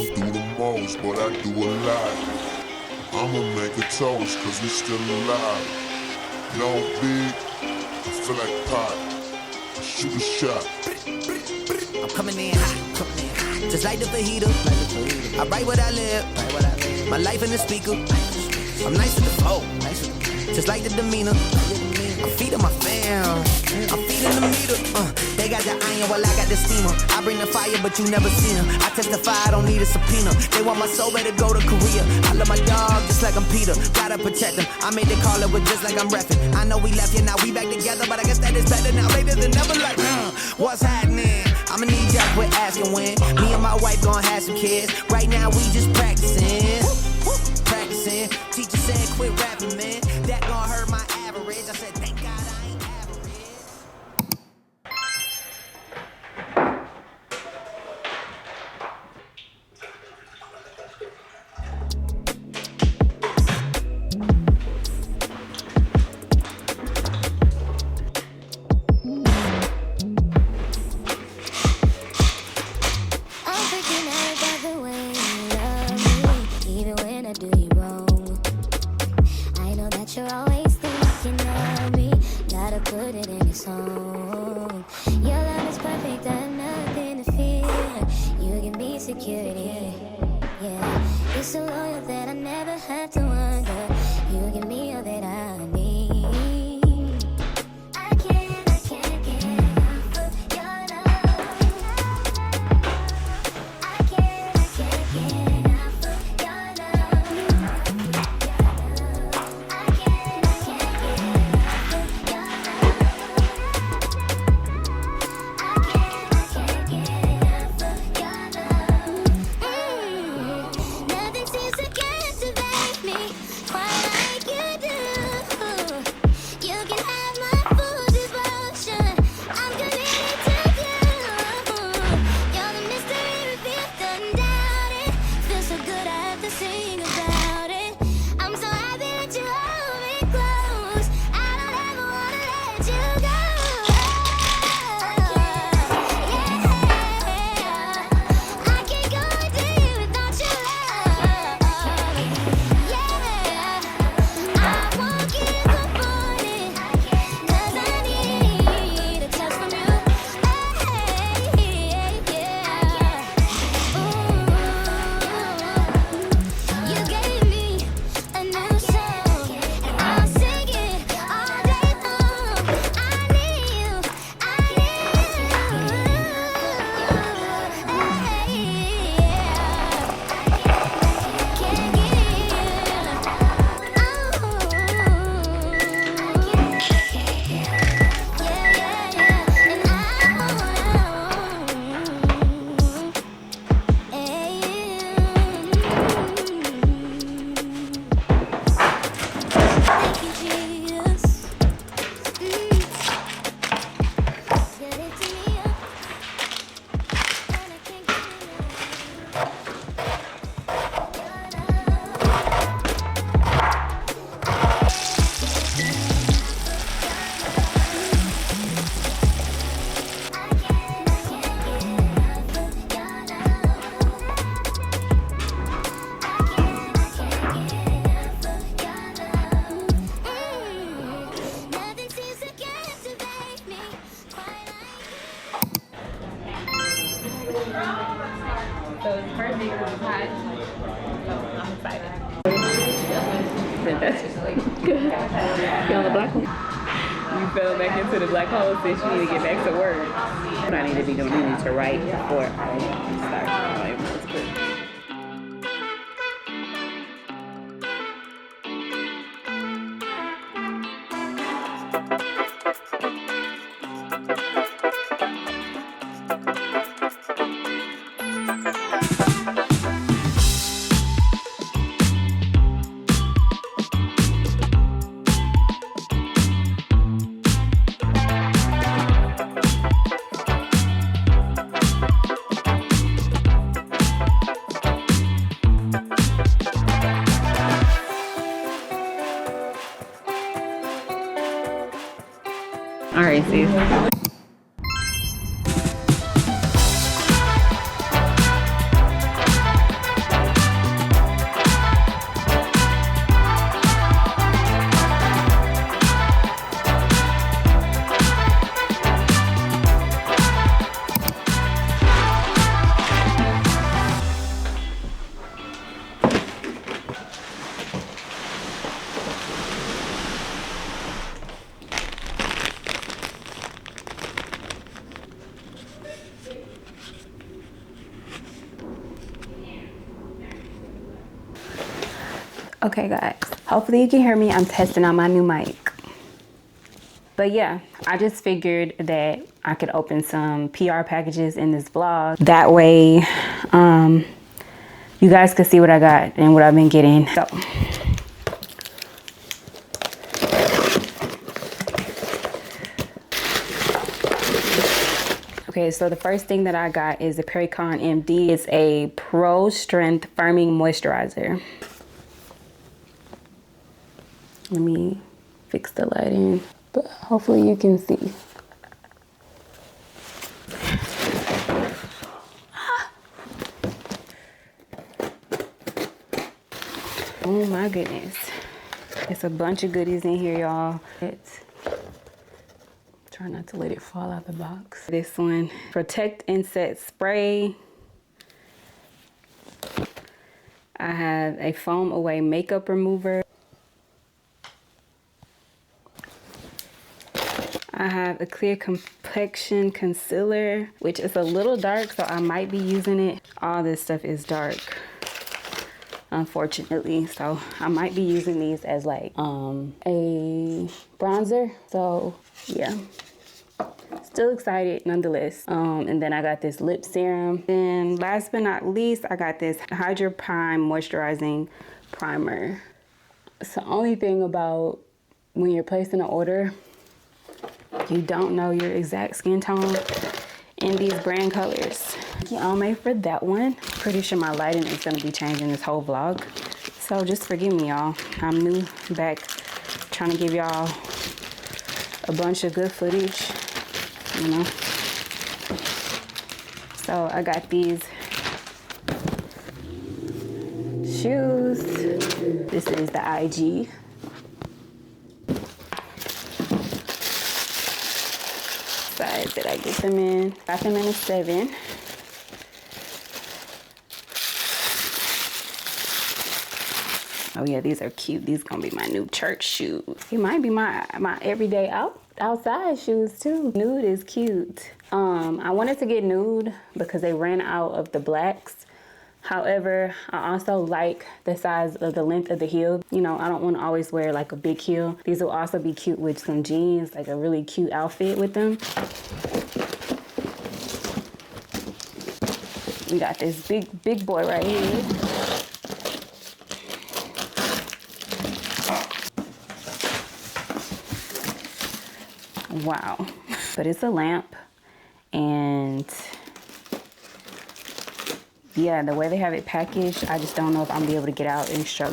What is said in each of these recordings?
don't do the most, but I do a lot. I'ma make a toast, cause we still alive. No big, I feel like pot. Shoot a shot. I'm coming in hot, just like the fajita. I write what I live, my life in the speaker. I'm nice to the flow, just like the demeanor. I'm feeding my fam, I'm feeding the meter. They got the iron while I got the steamer. I bring the fire, but you never seen them. I testify, I don't need a subpoena. They want my soul, better go to Korea. I love my dog just like I'm Peter. Gotta protect them. I made the call, it was just like I'm reffing. I know we left, yeah, now we back together, but I guess that is better now. Later than never, like, what's happening? I'ma need y'all quit asking when. Me and my wife gon' have some kids. Right now we just practicing. Teacher said quit rapping, man. That gon' hurt my average. I said thank God I ain't average. I'm freaking out about the way you love me, even when I do you wrong. I know that you're always thinking of me, gotta put it in a song. Your love is perfect, I have nothing to fear. You give me security, yeah. You're so loyal that I never have to wonder. You give me all that I need. I can't get enough of your love. I can't get enough of your love. I can't get enough of your love. Nothing seems to captivate me quite like you do. You can have my full devotion. I'm committed to you. You're the mystery revealed, undoubted. Feels so good, I have to sing about it. I'm so happy that you hold me close. I don't ever wanna let you go. Yeah, I can't go a day without your love. Yeah, I won't give up on it, 'cause I need a touch from you. You gave me a new song, and I'll sing it all day long. I need you, I need you. Can't get Thank you, Jesus. Get it to me up, and I can't get Nothing seems to captivate me quite like. So it's perfect because it's hot. So I'm excited. Fantastic. Good. You on the black hole? You fell back into the black hole since you need to get back to work. What I need to be doing, I need to write before I start. I don't even know what to put. Okay guys, hopefully you can hear me. I'm testing out my new mic. But yeah, I just figured that I could open some PR packages in this vlog. That way, you guys could see what I got and what I've been getting. So, okay, so the first thing that I got is the Pericon MD. It's a Pro Strength Firming Moisturizer. Let me fix the lighting, but hopefully you can see. Oh my goodness. It's a bunch of goodies in here, y'all. Try not to let it fall out the box. This one, Protect Insect Spray. I have a Foam Away Makeup Remover. I have a Clear Complexion Concealer, which is a little dark, so I might be using it. All this stuff is dark, unfortunately, so I might be using these as like a bronzer. So yeah, still excited nonetheless. And then I got this lip serum. And last but not least, I got this Hydra Prime Moisturizing Primer. It's the only thing about when you're placing an order, you don't know your exact skin tone in these brand colors. Thank you, Almay, for that one. Pretty sure my lighting is gonna be changing this whole vlog, so just forgive me, y'all. I'm new back, trying to give y'all a bunch of good footage, you know. So I got these shoes. This is the IG. Size that I get them in. Got them in a 7. Oh yeah, these are cute. These gonna be my new church shoes. It might be my everyday outside shoes too. Nude is cute. I wanted to get nude because they ran out of the blacks. However, I also like the size of the length of the heel. You know, I don't want to always wear like a big heel. These will also be cute with some jeans, like a really cute outfit with them. We got this big boy right here. Wow. But it's a lamp, and yeah, the way they have it packaged, I just don't know if I'm gonna be able to get it out and show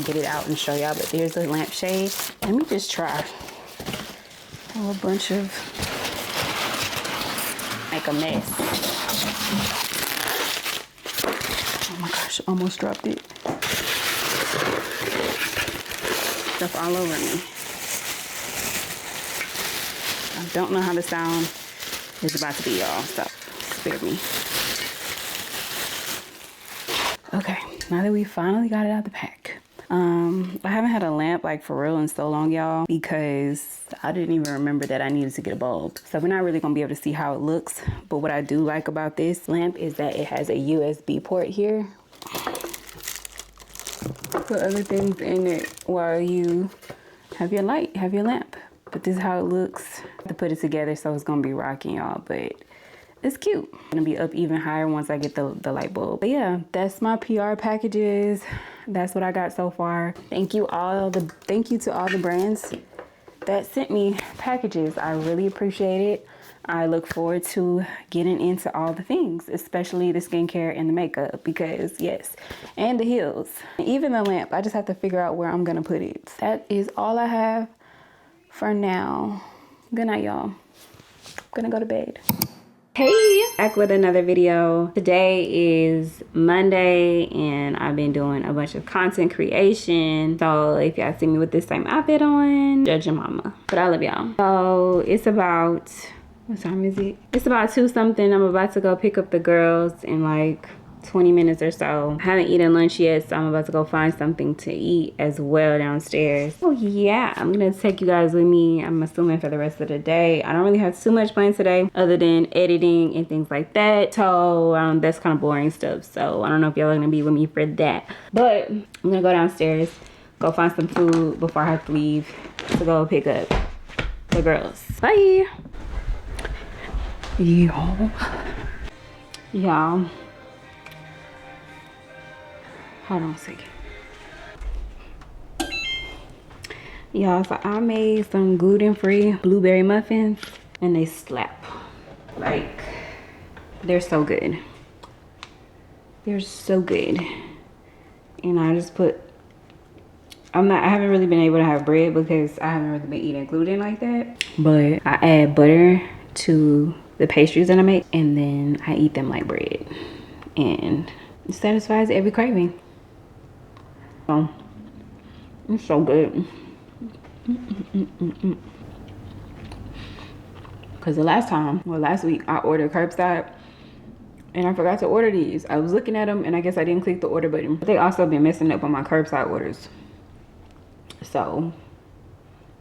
y'all. But there's a lampshade. Let me just try a whole bunch of, make a mess. Oh my gosh, almost dropped it. Stuff all over me. I don't know how the sound is about to be, y'all, so spare me. Okay, now that we finally got it out the pack. I haven't had a lamp like for real in so long, y'all, because I didn't even remember that I needed to get a bulb. So we're not really gonna be able to see how it looks, but what I do like about this lamp is that it has a USB port here. Put other things in it while you have your light, have your lamp. But this is how it looks. I have to put it together, so it's gonna be rocking, y'all, but it's cute. I'm gonna be up even higher once I get the light bulb. But yeah, that's my PR packages. That's what I got so far. Thank you to all the brands that sent me packages. I really appreciate it. I look forward to getting into all the things, especially the skincare and the makeup, because yes, and the heels, even the lamp. I just have to figure out where I'm gonna put it. That is all I have for now. Good night, y'all. I'm gonna go to bed. Hey, back with another video. Today is Monday and I've been doing a bunch of content creation. So if y'all see me with this same outfit on, judge your mama. But I love y'all. So it's about, what time is it? It's about 2 something. I'm about to go pick up the girls in like 20 minutes or so. I haven't eaten lunch yet, so I'm about to go find something to eat as well downstairs. Oh yeah, I'm gonna take you guys with me, I'm assuming, for the rest of the day. I don't really have too much planned today other than editing and things like that, so that's kind of boring stuff. So I don't know if y'all are gonna be with me for that, but I'm gonna go downstairs, go find some food before I have to leave to go pick up the girls. Bye. Y'all. Hold on a second. Y'all, so I made some gluten-free blueberry muffins and they slap. Like, they're so good. They're so good. And I just put, I haven't really been able to have bread because I haven't really been eating gluten like that. But I add butter to the pastries that I make and then I eat them like bread. And it satisfies every craving. So, it's so good. Because last week I ordered curbside and I forgot to order these. I was looking at them and I guess I didn't click the order button. But they also been messing up on my curbside orders. So,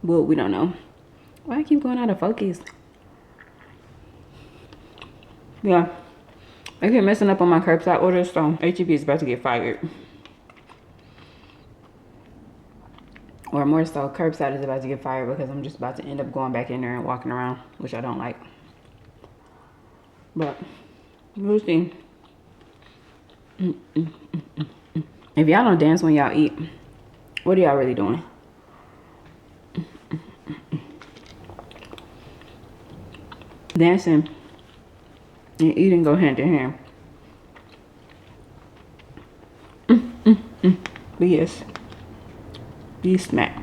well, we don't know. Why I keep going out of focus? Yeah, they keep messing up on my curbside orders, so HEB is about to get fired. Or more so, curbside is about to get fired because I'm just about to end up going back in there and walking around, which I don't like. But we'll see. If y'all don't dance when y'all eat, what are y'all really doing? Dancing and eating go hand in hand. But yes. These smack.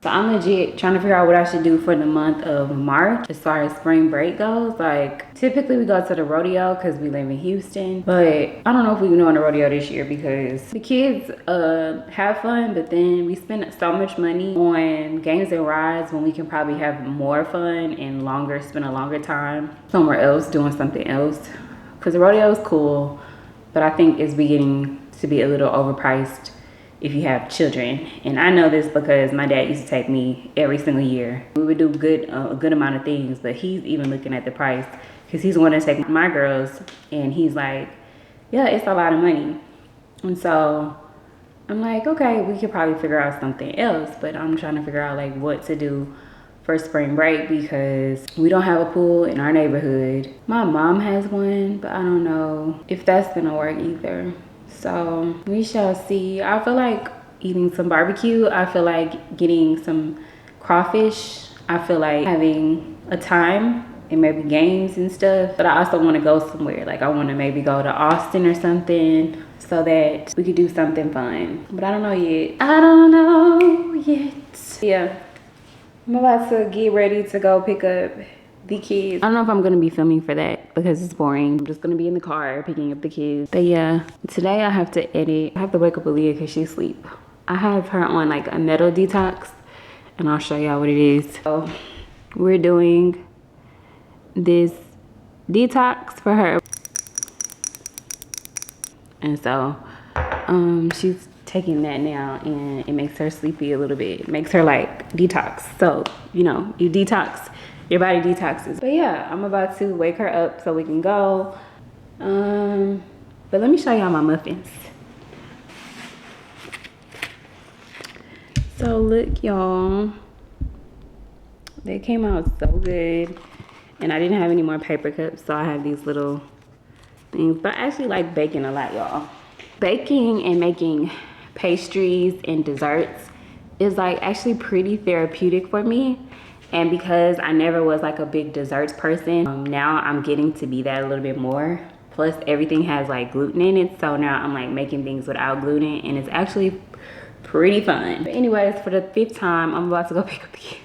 So I'm legit trying to figure out what I should do for the month of March as far as spring break goes. Like, typically we go to the rodeo because we live in Houston, but I don't know if we can go on the rodeo this year because the kids have fun, but then we spend so much money on games and rides when we can probably have more fun and spend a longer time somewhere else doing something else. Because the rodeo is cool, but I think it's beginning to be a little overpriced if you have children. And I know this because my dad used to take me every single year. We would do a good amount of things, but he's even looking at the price because he's wanting to take my girls and he's like, yeah, it's a lot of money. And so I'm like, okay, we could probably figure out something else, but I'm trying to figure out like what to do for spring break because we don't have a pool in our neighborhood. My mom has one, but I don't know if that's gonna work either. So we shall see. I feel like eating some barbecue. I feel like getting some crawfish. I feel like having a time and maybe games and stuff. But I also want to go somewhere. Like I want to maybe go to Austin or something so that we could do something fun. But I don't know yet. I don't know yet. Yeah, I'm about to get ready to go pick up the kids. I don't know if I'm gonna be filming for that because it's boring. I'm just gonna be in the car picking up the kids. But yeah, today I have to edit. I have to wake up Aaliyah because she's asleep. I have her on like a metal detox and I'll show y'all what it is. So we're doing this detox for her. And so she's taking that now and it makes her sleepy a little bit. It makes her like detox. So, you know, you detox, your body detoxes. But yeah, I'm about to wake her up so we can go. But let me show y'all my muffins. So look, y'all. They came out so good. And I didn't have any more paper cups, so I have these little things. But I actually like baking a lot, y'all. Baking and making pastries and desserts is like actually pretty therapeutic for me. And because I never was like a big desserts person, now I'm getting to be that a little bit more. Plus everything has like gluten in it, so now I'm like making things without gluten and it's actually pretty fun. But anyways, for the 5th time, I'm about to go pick up the kids.